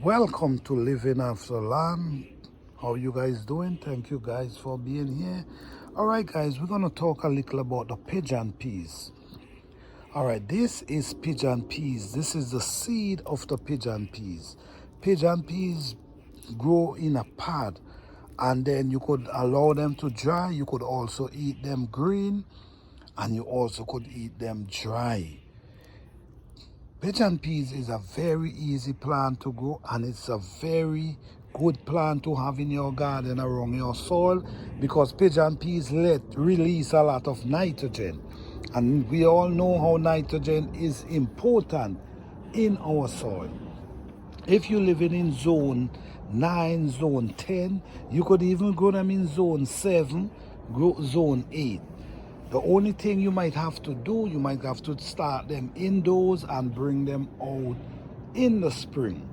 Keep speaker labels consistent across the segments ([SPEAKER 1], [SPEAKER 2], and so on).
[SPEAKER 1] Welcome to Living After Land. How you guys doing? Thank you guys for being here. All right, guys, we're gonna talk a little about the pigeon peas. All right, this is pigeon peas. This is the seed of the pigeon peas. Pigeon peas grow in a pod, and then you could allow them to dry. You could also eat them green, and you also could eat them dry. Pigeon peas is a very easy plant to grow, and it's a very good plant to have in your garden around your soil, because pigeon peas release a lot of nitrogen, and we all know how nitrogen is important in our soil. If you're living in zone 9, zone 10, you could even grow them in zone 7, zone 8. The only thing you might have to do, you might have to start them indoors and bring them out in the spring.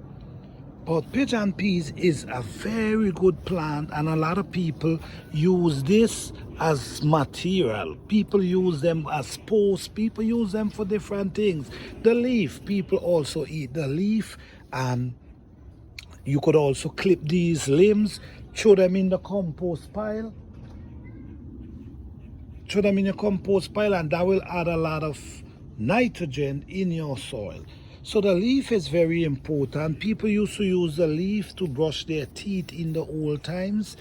[SPEAKER 1] But pigeon peas is a very good plant, and a lot of people use this as material. People use them as posts. People use them for different things. The leaf, people also eat the leaf, and you could also clip these limbs, throw them in the compost pile. Throw them in your compost pile, and that will add a lot of nitrogen in your soil. So the leaf is very important. People used to use the leaf to brush their teeth in the old times.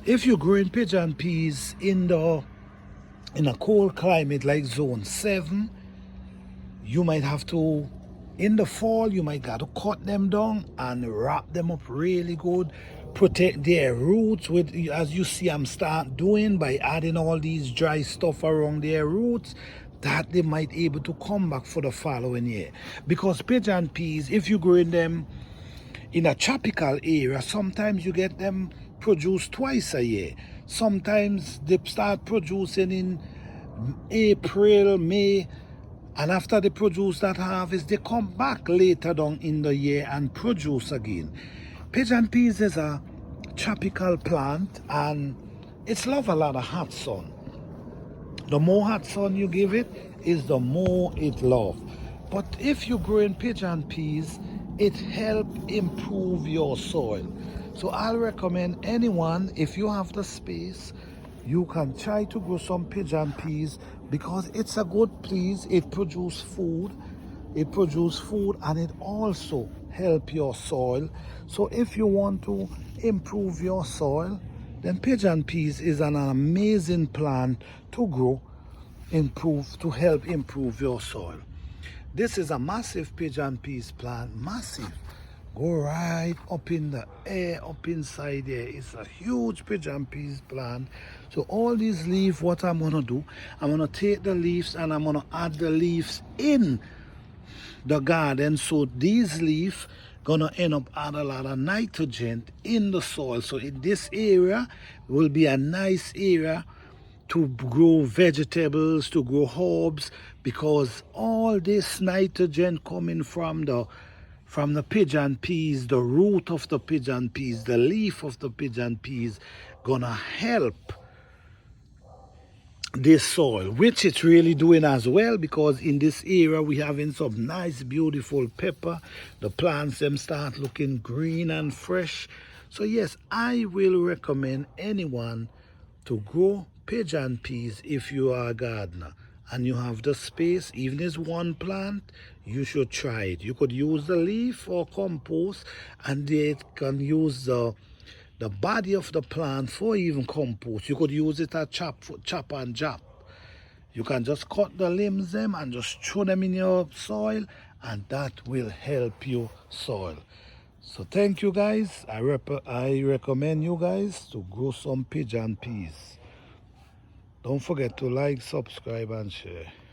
[SPEAKER 1] If you're growing pigeon peas in a cold climate like zone 7, you might have to, in the fall, you might got to cut them down and wrap them up really good. Protect their roots with, as you see I'm start doing, by adding all these dry stuff around their roots, that they might able to come back for the following year. Because pigeon peas, if you growing them in a tropical area, sometimes you get them produced twice a year. Sometimes they start producing in April, May, and after they produce that harvest, they come back later down in the year and produce again. Pigeon peas is a tropical plant, and it's love a lot of hot sun. The more hot sun you give it, is the more it love. But if you're growing pigeon peas, it help improve your soil. So I'll recommend anyone, if you have the space, you can try to grow some pigeon peas, because it's a good peas. It produces food. It produces food, and it also help your soil. So if you want to improve your soil, then pigeon peas is an amazing plant to grow, to help improve your soil. This is a massive pigeon peas plant, massive. Go right up in the air, up inside there. It's a huge pigeon peas plant. So all these leaves, what I'm gonna do, I'm gonna take the leaves and I'm gonna add the leaves in the garden. So these leaves gonna end up add a lot of nitrogen in the soil. So in this area will be a nice area to grow vegetables, to grow herbs, because all this nitrogen coming from the pigeon peas, the root of the pigeon peas, the leaf of the pigeon peas, gonna help this soil, which it's really doing as well, because in this area we having some nice beautiful pepper. The plants them start looking green and fresh. So yes, I will recommend anyone to grow pigeon peas. If you are a gardener and you have the space, even as one plant, you should try it. You could use the leaf or compost, and they can use the body of the plant for even compost. You could use it as chop and chop. You can just cut the limbs them and just throw them in your soil, and that will help your soil. So thank you guys. I recommend you guys to grow some pigeon peas. Don't forget to like, subscribe, and share.